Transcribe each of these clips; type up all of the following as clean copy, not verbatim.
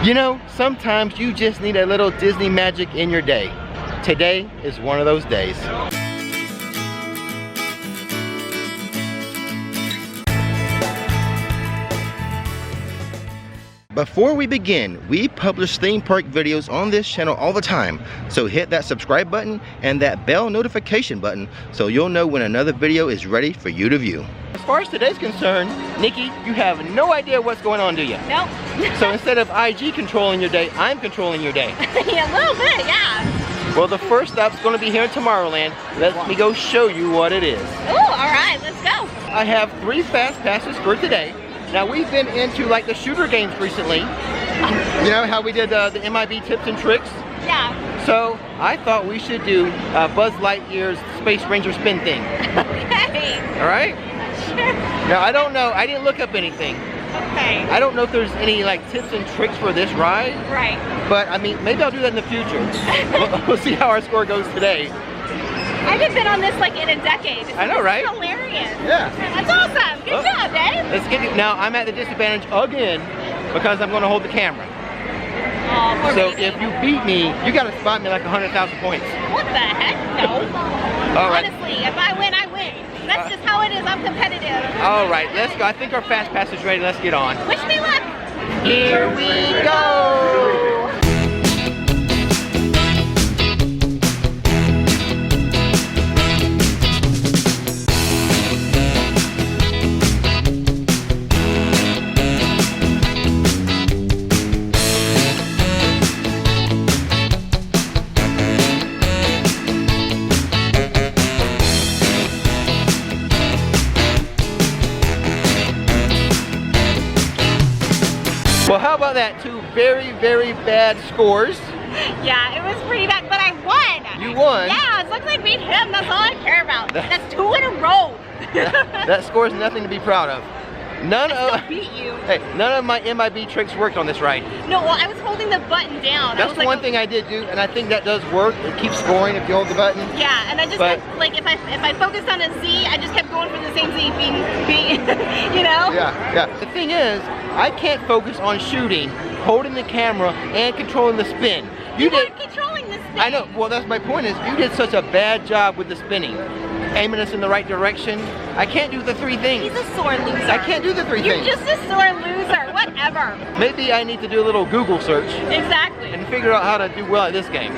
You know, sometimes you just need a little Disney magic in your day. Today is one of those days. Before we begin, we publish theme park videos on this channel all the time. So hit that subscribe button and that bell notification button so you'll know when another video is ready for you to view. As far as today's concerned, Nikki, you have no idea what's going on, do you? Nope. So instead of IG controlling your day, I'm controlling your day. Yeah, a little bit, yeah. Well, the first stop's going to be here in Tomorrowland. Let me go show you what it is. Ooh, all right, let's go. I have 3 fast passes for today. Now, we've been into like the shooter games recently. You know how we did the MIB tips and tricks? Yeah. So I thought we should do Buzz Lightyear's Space Ranger spin thing. Okay. All right? Sure. Now, I don't know. I didn't look up anything. Okay. I don't know if there's any like tips and tricks for this ride. Right. But I mean, maybe I'll do that in the future. We'll see how our score goes today. I haven't been on this like in a decade. I know, right? It's hilarious. Yeah. That's awesome. Good job, Dave. Let's get it. Now, I'm at the disadvantage again because I'm going to hold the camera. Oh, poor So baby. if you beat me, you got to spot me like 100,000 points. What the heck? No. All right. Honestly, if I win, I win. That's just how it is. I'm competitive. All right, let's go. I think our fast pass is ready. Let's get on. Wish me luck. Here we go. Well, how about that? 2 very, very bad scores. Yeah, it was pretty bad, but I won. You won? Yeah, as long as I beat him, that's all I care about. That's 2 in a row. That score is nothing to be proud of. None I of beat you. Hey, none of my MIB tricks worked on this ride. No, well, I was holding the button down. That's the one thing I did do, and I think that does work. It keeps scoring if you hold the button. Yeah, and I just But- kept, like if I focused on a Z, I just kept going for the same Z, being you know? Yeah. The thing is, I can't focus on shooting, holding the camera, and controlling the spin. You weren't controlling this thing. I know. Well, that's my point. Is you did such a bad job with the spinning, aiming us in the right direction. I can't do the 3 things. He's a sore loser. I can't do the 3 You're things. just a sore loser. Whatever. Maybe I need to do a little Google search Exactly. and figure out how to do well at this game.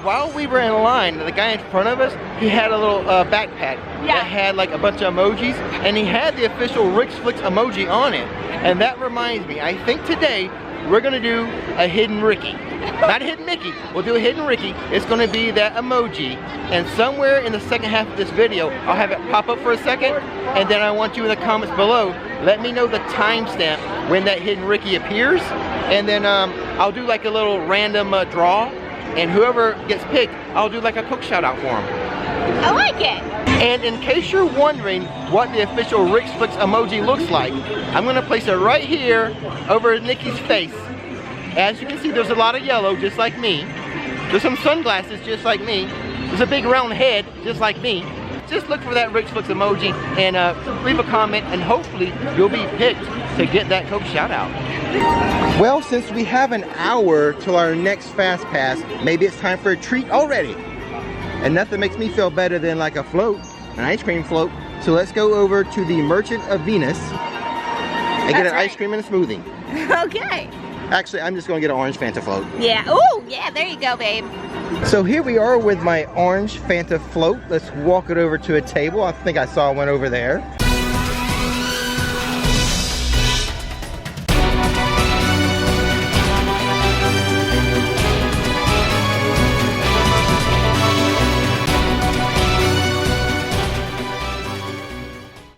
While we were in line, the guy in front of us, he had a little backpack that had like a bunch of emojis, and he had the official Rick's Flicks emoji on it. And that reminds me, I think today we're gonna do a hidden Rickey. Not a hidden Mickey, we'll do a hidden Rickey. It's gonna be that emoji, and somewhere in the second half of this video, I'll have it pop up for a second, and then I want you in the comments below, let me know the timestamp when that hidden Rickey appears, and then I'll do like a little random draw, and whoever gets picked, I'll do like a Coke shout out for them. I like it. And in case you're wondering what the official Rick's Flicks emoji looks like, I'm gonna place it right here over Nikki's face. As you can see, there's a lot of yellow, just like me. There's some sunglasses, just like me. There's a big round head, just like me. Just look for that Rick's Flicks emoji and leave a comment, and hopefully you'll be picked to get that Coke shout out. Well, since we have an hour till our next fast pass, maybe it's time for a treat already. And nothing makes me feel better than like a float, an ice cream float. So let's go over to the Merchant of Venus and get an ice cream and a smoothie. Okay. Actually, I'm just gonna get an orange Fanta float. Yeah. Oh, yeah, there you go, babe. So here we are with my orange Fanta float. Let's walk it over to a table. I think I saw one over there.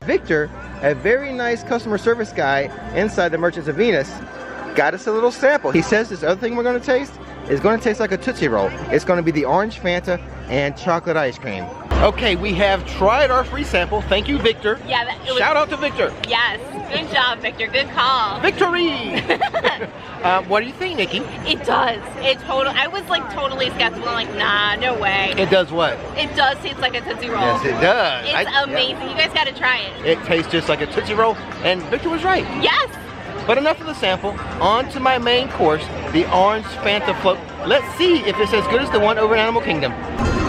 Victor, a very nice customer service guy inside the Merchants of Venus, got us a little sample. He says this other thing we're going to taste is going to taste like a Tootsie Roll. It's going to be the orange Fanta and chocolate ice cream. Okay, we have tried our free sample. Thank you, Victor. Yeah, it was, shout out to Victor. Yes, good job, Victor. Good call. Victory! What do you think, Nikki? It does. I was like totally skeptical. I'm like, nah, no way. It does what? It does taste like a Tootsie Roll. Yes, it does. It's amazing. You guys got to try it. It tastes just like a Tootsie Roll, and Victor was right. Yes. But enough of the sample. On to my main course, the orange Fanta float. Let's see if it's as good as the one over in Animal Kingdom.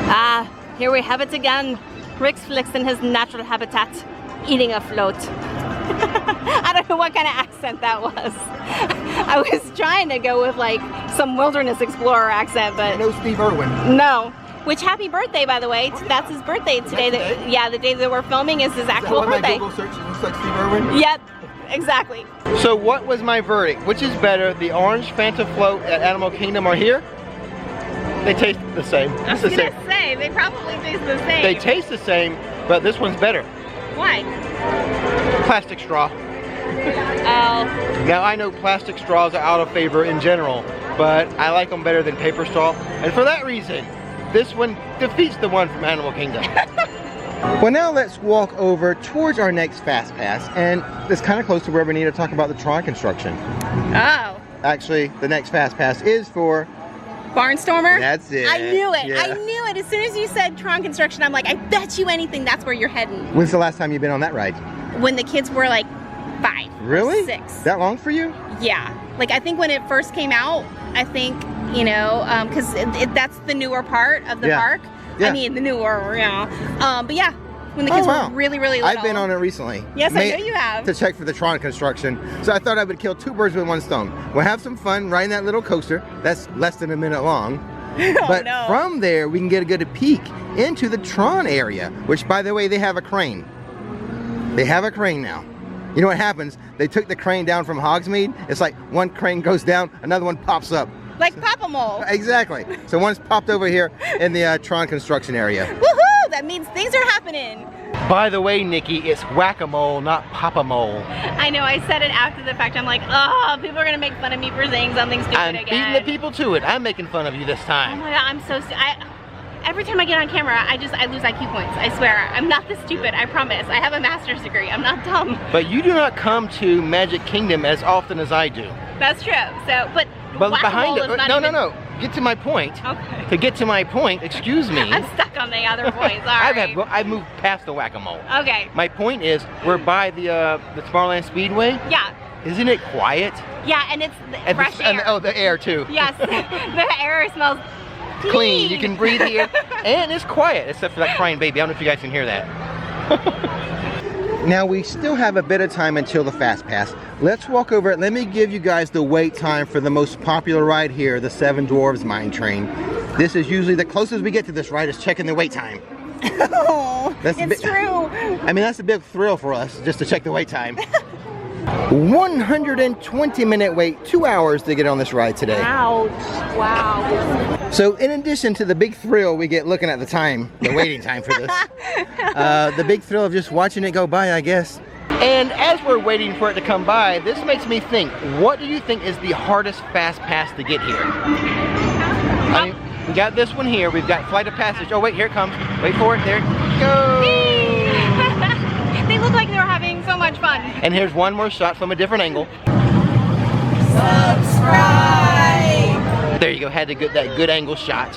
Ah, here we have it again. Rick's Flicks in his natural habitat, eating a float. I don't know what kind of accent that was. I was trying to go with like some wilderness explorer accent, but No Steve Irwin. no. Which happy birthday, by the way. That's his birthday today. Yeah, the day that we're filming is his actual birthday. My Google search looks like Steve Irwin? Yep, exactly. So what was my verdict? Which is better, the orange Fanta float at Animal Kingdom or here? They taste the same. I was gonna say, they probably taste the same. They taste the same, but this one's better. Why? Plastic straw. Oh. Now I know plastic straws are out of favor in general, but I like them better than paper straw. And for that reason, this one defeats the one from Animal Kingdom. Well, now let's walk over towards our next Fast Pass, and it's kind of close to where we need to talk about the Tron construction. Oh. Actually, the next Fast Pass is for Barnstormer? That's it. I knew it. Yeah. I knew it. As soon as you said Tron construction, I'm like, I bet you anything that's where you're heading. When's the last time you've been on that ride? When the kids were like 5. Really? 6. That long for you? Yeah. Like I think when it first came out, I think, you know, because that's the newer part of the park. Yeah. I mean, the newer, you know. But yeah, when the kids were really, really little. I've been on it recently. Yes, I know you have. To check for the Tron construction. So I thought I would kill 2 birds with 1 stone. We'll have some fun riding that little coaster. That's less than a minute long. But from there, we can get a good peek into the Tron area, which, by the way, they have a crane. They have a crane now. You know what happens? They took the crane down from Hogsmeade. It's like one crane goes down, another one pops up. Like Pop-A-Mole. Exactly. So one's popped over here in the Tron construction area. Woohoo! That means things are happening. By the way, Nikki, it's whack-a-mole, not pop-a-mole. I know, I said it after the fact. I'm like, oh, people are gonna make fun of me for saying something stupid I'm again. beating the people to it. I'm making fun of you this Oh time. my god, I'm so every time I get on camera, I lose IQ points. I swear. I'm not this stupid, I promise. I have a master's degree. I'm not dumb. But you do not come to Magic Kingdom as often as I do. That's true. So, but behind it, is not no, even... no. Get to my point. Okay. To get to my point, excuse me. I'm stuck on the other points. All right. I've moved past the whack-a-mole. Okay. My point is, we're by the Tomorrowland Speedway. Yeah. Isn't it quiet? Yeah, and it's fresh air. Oh, the air too. Yes, the air smells clean. You can breathe here, and it's quiet, except for that crying baby. I don't know if you guys can hear that. Now we still have a bit of time until the Fast Pass. Let's walk over it. Let me give you guys the wait time for the most popular ride here, the 7 Dwarfs Mine Train. This is usually the closest we get to this ride is checking the wait time. Oh, it's true. I mean, that's a big thrill for us, just to check the wait time. 120-minute wait, 2 hours to get on this ride today. Ouch. Wow. So in addition to the big thrill we get looking at the time, the waiting time for this, the big thrill of just watching it go by, I guess. And as we're waiting for it to come by, this makes me think, what do you think is the hardest Fast Pass to get here? I mean, we got this one here, we've got Flight of Passage. Oh wait, here it comes. Wait for it, there it goes. They look like they're having so much fun. And here's one more shot from a different angle. Subscribe! There you go, had to get that good angle shot.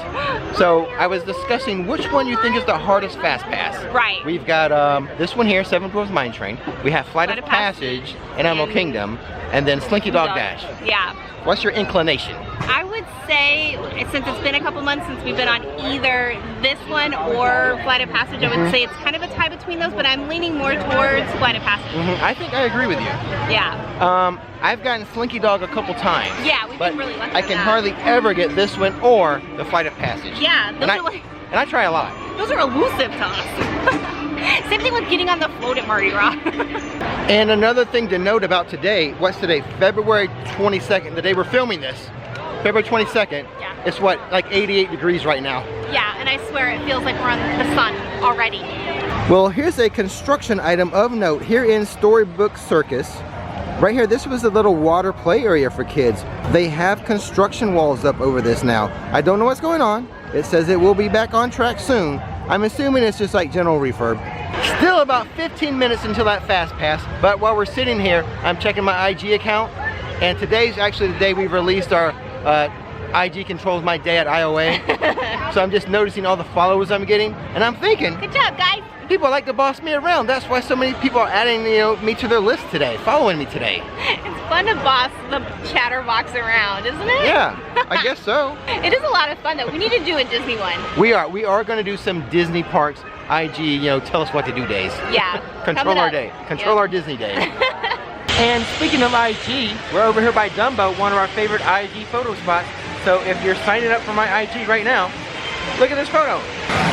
So I was discussing which one you think is the hardest Fast Pass. Right. We've got this one here, 7 Dwarfs Mine Train. We have Flight of Passage and Animal Kingdom, and then Slinky Dog Dash. Yeah. What's your inclination? I would say, since it's been a couple months since we've been on either this one or Flight of Passage, I would say it's kind of a tie between those, but I'm leaning more towards Flight of Passage. I think I agree with you. Yeah. I've gotten Slinky Dog a couple times. Yeah, we've been really lucky. I can hardly ever get this one or the Flight of Passage. Yeah, those are like... And I try a lot. Those are elusive to us. Same thing with getting on the float at Mardi Gras. And another thing to note about today, what's today? February 22nd, the day we're filming this. February 22nd. Yeah. It's what, like 88 degrees right now. Yeah, and I swear it feels like we're on the sun already. Well, here's a construction item of note here in Storybook Circus. Right here, this was a little water play area for kids. They have construction walls up over this now. I don't know what's going on. It says it will be back on track soon. I'm assuming it's just like general refurb. Still about 15 minutes until that Fast Pass, but while we're sitting here, I'm checking my IG account, and today's actually the day we've released our IG controls my day at IOA. So I'm just noticing all the followers I'm getting, and I'm thinking, good job, guys. People like to boss me around. That's why so many people are adding, me to their list today, following me today. It's fun to boss the chatterbox around, isn't it? Yeah, I guess so. It is a lot of fun though. We need to do a Disney one. We are going to do some Disney parks, IG, tell us what to do days. Yeah. Control our day. Control our Disney day. And speaking of IG, we're over here by Dumbo, one of our favorite IG photo spots. So if you're signing up for my IG right now, look at this photo.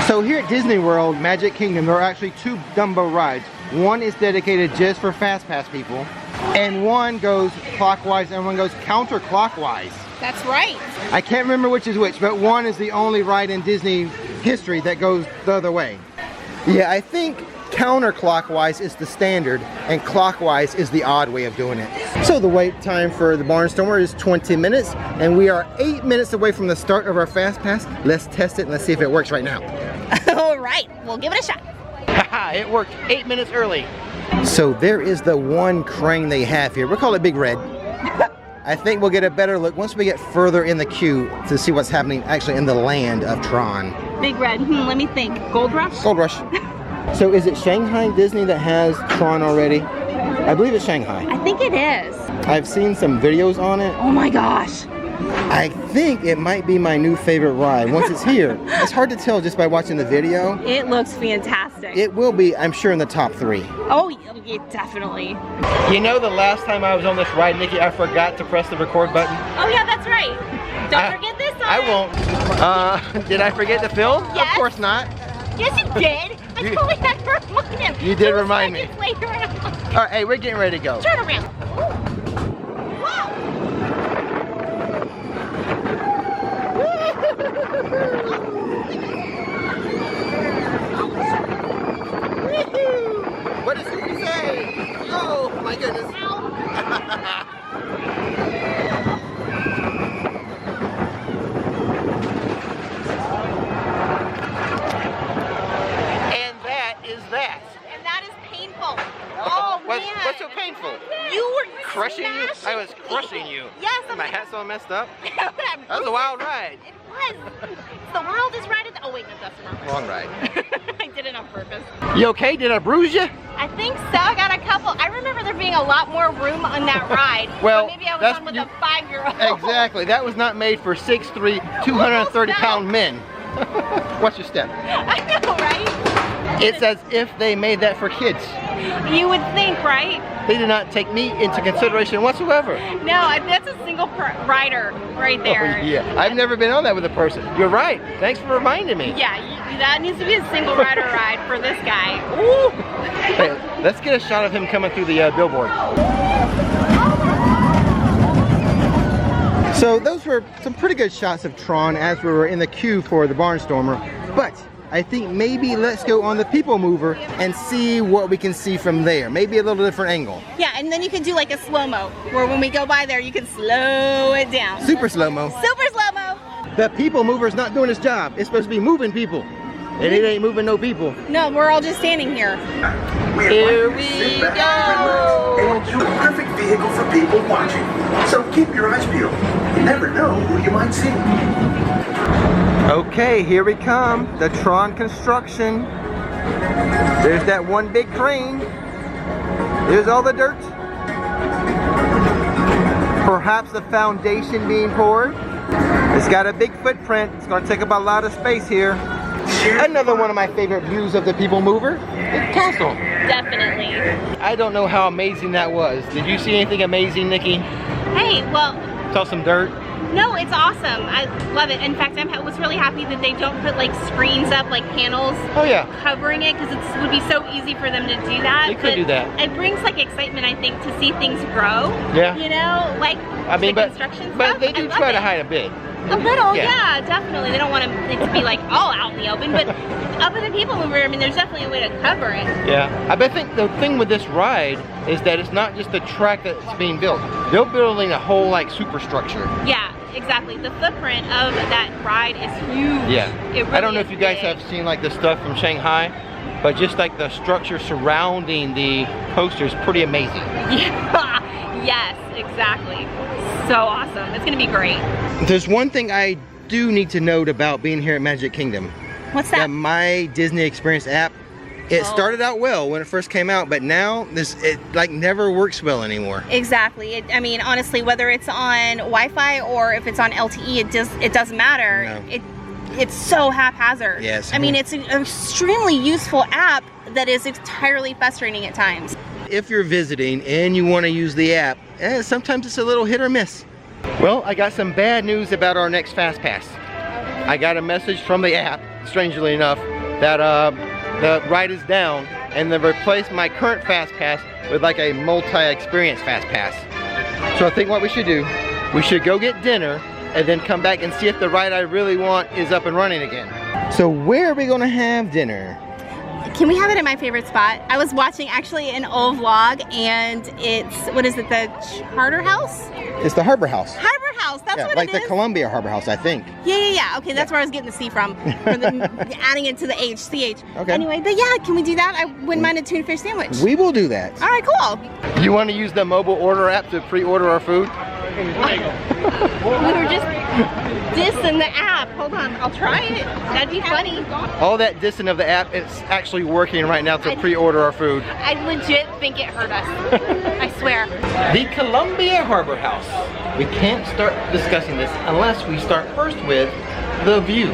So here at Disney World, Magic Kingdom, there are actually 2 Dumbo rides. One is dedicated just for Fast Pass people, and one goes clockwise and one goes counterclockwise. That's right. I can't remember which is which, but one is the only ride in Disney history that goes the other way. Yeah, I think counterclockwise is the standard and clockwise is the odd way of doing it. So the wait time for the Barnstormer is 20 minutes and we are 8 minutes away from the start of our Fast Pass. Let's test it and let's see if it works right now. All right, we'll give it a shot. Haha, it worked 8 minutes early. So there is the one crane they have here. We'll call it Big Red. I think we'll get a better look once we get further in the queue to see what's happening actually in the land of Tron. Big Red, let me think. Gold Rush? Gold Rush. So is it Shanghai Disney that has Tron already? I believe it's Shanghai. I think it is. I've seen some videos on it. Oh my gosh. I think it might be my new favorite ride once it's here. It's hard to tell just by watching the video. It looks fantastic. It will be, I'm sure, in the top 3. Oh, yeah, definitely. The last time I was on this ride, Nikki, I forgot to press the record button. Oh yeah, that's right. Don't forget this time. I won't. Did I forget to film? Yes. Of course not. Yes, you did. I totally had to remind him. You did remind me. Later on. All right, hey, we're getting ready to go. Turn around. Wow. What does he say? Oh my goodness. And that is that. And that is painful. Oh man. What's so painful? You were Crushing you? smashing I was me. crushing you. Yes. My hat's all messed up. That That was a wild ride. It was. It's the wildest ride in the... Oh wait, no, that's wrong. Long ride. I did it on purpose. You okay? Did I bruise you? I think so. I got a couple. I remember there being a lot more room on that ride. Well, but maybe I was on with a 5-year-old. Exactly. That was not made for 6'3", 230-pound men. Watch your step. I know, right? It's as if they made that for kids. You would think, right? They did not take me into consideration whatsoever. No, that's a single rider right there. Oh, yeah, I've never been on that with a person. You're right. Thanks for reminding me. Yeah, that needs to be a single rider ride for this guy. Ooh. Hey, let's get a shot of him coming through the billboard. So those were some pretty good shots of Tron as we were in the queue for the Barnstormer. But I think maybe let's go on the PeopleMover and see what we can see from there. Maybe a little different angle. Yeah, and then you can do like a slow-mo, where when we go by there, you can slow it down. Super slow-mo. Super slow-mo. The PeopleMover's not doing its job. It's supposed to be moving people. And it ain't moving no people. No, we're all just standing here. Here we go! And enjoy a perfect vehicle for people watching. So keep your eyes peeled. You never know who you might see. Okay, here we come. The Tron construction. There's that one big crane. There's all the dirt. Perhaps the foundation being poured. It's got a big footprint. It's going to take up a lot of space here. Another one of my favorite views of the PeopleMover, the castle. Definitely. I don't know how amazing that was. Did you see anything amazing, Nikki? Hey, well, Saw some dirt? no, it's awesome. I love it. In fact, I was really happy that they don't put like screens up, like panels Oh yeah. covering it, because it would be so easy for them to do that. They could do that. It brings like excitement, I think, to see things grow. Yeah. You know, like I mean, the but construction stuff. they do I love try to it. hide a bit. A little, Yeah. yeah, definitely. They don't want it to be like all out in the open, but up in the PeopleMover, I mean, there's definitely a way to cover it. Yeah, I think the thing with this ride is that it's not just the track that's being built. They're building a whole like superstructure. Yeah, exactly. The footprint of that ride is huge. Yeah. It really I don't know is if you guys big. have seen like the stuff from Shanghai, but just like the structure surrounding the coaster is pretty amazing. Yeah. Yes, exactly. So awesome. It's gonna be great. There's one thing I do need to note about being here at Magic Kingdom. What's The that? My Disney Experience app It started out well when it first came out, but now it like never works well anymore. Exactly. I mean, honestly, whether it's on Wi-Fi or if it's on LTE, it doesn't matter. No. It's so haphazard. Yes. I mean, it's an extremely useful app that is entirely frustrating at times. If you're visiting and you want to use the app, sometimes it's a little hit or miss. Well, I got some bad news about our next FastPass. I got a message from the app, strangely enough, that the ride is down, and they replaced my current FastPass with like a multi-experience FastPass. So I think what we should do, we should go get dinner and then come back and see if the ride I really want is up and running again. So where are we gonna have dinner? Can we have it at my favorite spot? I was watching actually an old vlog, and it's, what is it, the Charter House? It's the Harbor House. Harbor House, that's what like it is. the Columbia Harbor House, I think. Yeah. Okay, that's where I was getting the C from the, adding it to the H, CH. Okay. Anyway, but yeah, can we do that? I wouldn't mind a tuna fish sandwich. We will do that. All right, cool. You want to use the mobile order app to pre-order our food? We were just dissing the app. Hold on, I'll try it. That'd be funny. All that dissing of the app, it's actually working right now to pre-order our food. I legit think it hurt us. I swear. The Columbia Harbor House. We can't start discussing this unless we start first with the view.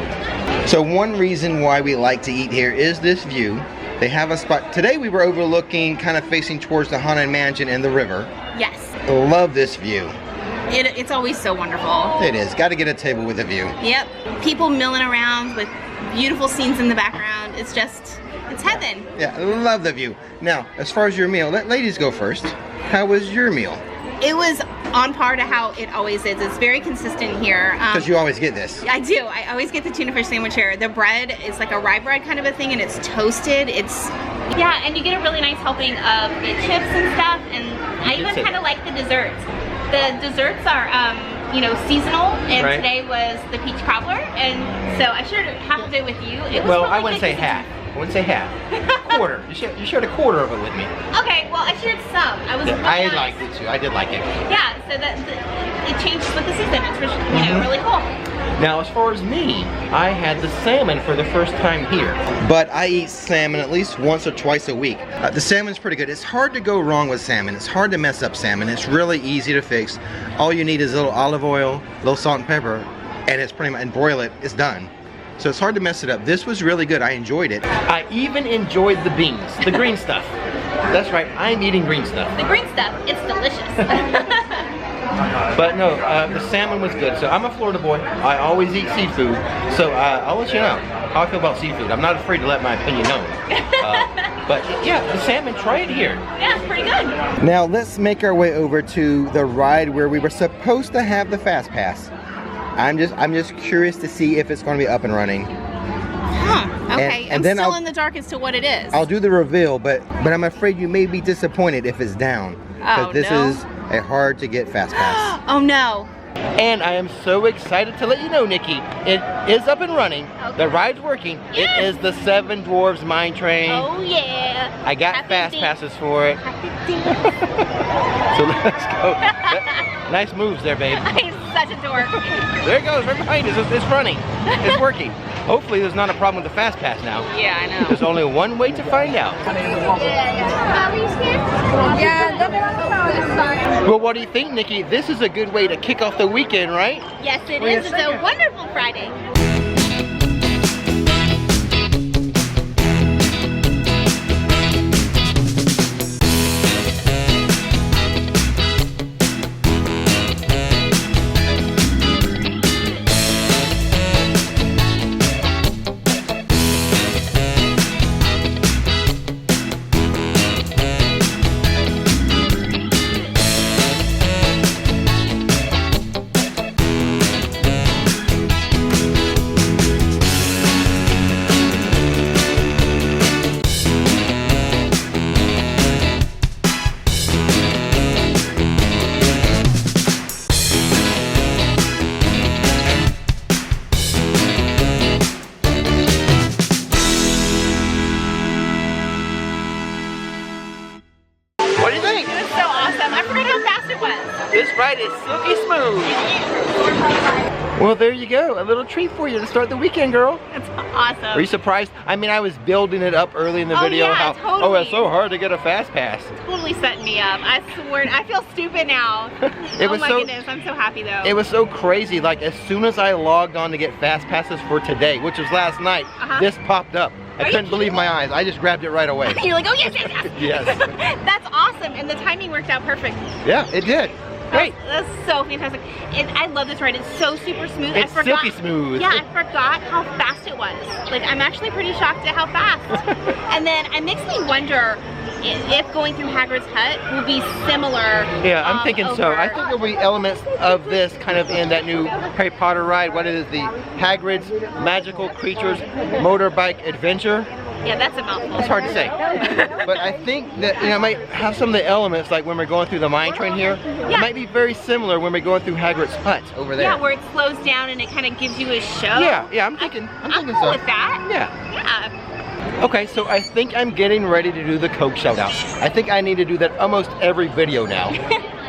So one reason why we like to eat here is this view. They have a spot. Today we were overlooking, kind of facing towards the Haunted Mansion and the river. Yes. Love this view. It's always so wonderful. It is. Got to get a table with a view. Yep. People milling around with beautiful scenes in the background. It's just, it's heaven. Yeah, I love the view. Now, as far as your meal, let ladies go first. How was your meal? It was on par to how it always is. It's very consistent here. Because you always get this. I do. I always get the tuna fish sandwich here. The bread is like a rye bread kind of a thing, and it's toasted. Yeah, and you get a really nice helping of the chips and stuff, and I even kind of like the desserts. The desserts are, you know, seasonal, and today was the peach cobbler, and so I shared half of it with you. It was I wouldn't say half. I wouldn't say half. Quarter. You shared a quarter of it with me. Okay, well I shared some. I liked it too. I did like it. Yeah, so it changes with the season. It's really cool. Now, as far as me, I had the salmon for the first time here. But I eat salmon at least once or twice a week. The salmon's pretty good. It's hard to go wrong with salmon. It's hard to mess up salmon. It's really easy to fix. All you need is a little olive oil, a little salt and pepper, and it's pretty much, and broil it, it's done. So it's hard to mess it up. This was really good. I enjoyed it. I even enjoyed the beans, the green stuff. That's right, I'm eating green stuff. The green stuff, it's delicious. But no, the salmon was good. So I'm a Florida boy. I always eat seafood. So I'll let you know how I feel about seafood. I'm not afraid to let my opinion known. But yeah, the salmon, try it here. Yeah, it's pretty good. Now let's make our way over to the ride where we were supposed to have the Fast Pass. I'm just curious to see if it's going to be up and running. Huh, okay. And then still in the dark as to what it is. I'll do the reveal, but I'm afraid you may be disappointed if it's down. Oh, this no. is a hard to get Fast Pass. Oh no. And I am so excited to let you know, Nikki, it is up and running. Okay. The ride's working. Yes. It is the Seven Dwarfs Mine Train. Oh yeah. I got Fast Passes for it. So let's go. Nice moves there, babe. He's such a dork. There it goes, right behind us. It's running. It's working. Hopefully there's not a problem with the Fast Pass now. Yeah, I know. There's only one way to find out. Well, what do you think, Nikki? This is a good way to kick off the weekend, right? Yes, it is. It's a wonderful Friday. silky smooth. Well, there you go. A little treat for you to start the weekend, girl. That's awesome. Are you surprised? I mean, I was building it up early in the video. Yeah, totally. Oh, it's so hard to get a fast pass. Totally setting me up. I swear, I feel stupid now. Oh my goodness, I'm so happy though. It was so crazy. Like, as soon as I logged on to get fast passes for today, which was last night, this popped up. I couldn't believe my eyes. I just grabbed it right away. You're like, oh yes, yes, yes. Yes. That's awesome, and the timing worked out perfect. Yeah, it did. Great. That's so fantastic. I love this ride. It's so super smooth. It's silky smooth. Yeah, I forgot how fast it was. Like, I'm actually pretty shocked at how fast. And then it makes me wonder if going through Hagrid's hut will be similar. Yeah, I'm thinking so. I think there'll be elements of this kind of in that new Harry Potter ride. What is the Hagrid's Magical Creatures Motorbike Adventure? Yeah, that's a mouthful. It's hard to say. But I think that, you know, it might have some of the elements, like when we're going through the mine train here. Yeah. It might be very similar when we're going through Hagrid's hut over there. Yeah, where it slows down and it kind of gives you a show. Yeah, I'm thinking cool so. with that. Yeah. Okay, so I think I'm getting ready to do the Coke shout out. I think I need to do that almost every video now.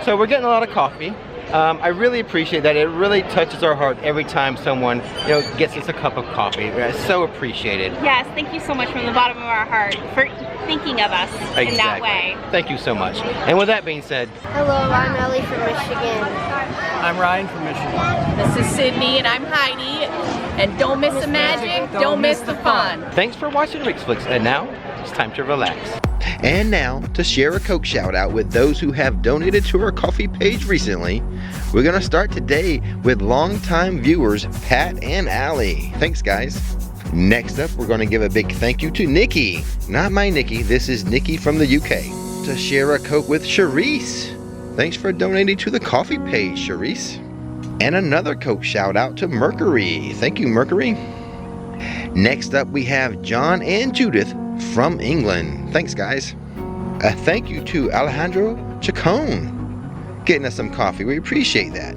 So we're getting a lot of coffee. I really appreciate that. It really touches our heart every time someone, you know, gets us a cup of coffee. It's so appreciated. Yes, thank you so much from the bottom of our heart for thinking of us in that way. Thank you so much. And with that being said, hello, I'm Ellie from Michigan. I'm Ryan from Michigan. This is Sydney and I'm Heidi. And don't miss the magic, don't miss the fun. Thanks for watching Rick's Flicks, and now it's time to relax. And now, to share a Coke shout out with those who have donated to our coffee page recently, we're going to start today with longtime viewers Pat and Allie. Thanks, guys. Next up, we're going to give a big thank you to Nikki. Not my Nikki, this is Nikki from the UK. To share a Coke with Charisse. Thanks for donating to the coffee page, Charisse. And another Coke shout out to Mercury. Thank you, Mercury. Next up, we have John and Judith from England. Thanks, guys. A thank you to Alejandro Chacon getting us some coffee. We appreciate that.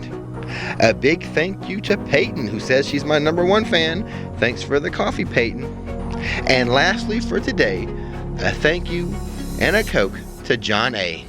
A big thank you to Peyton, who says she's my #1 fan. Thanks for the coffee, Peyton. And lastly for today, a thank you and a Coke to John A.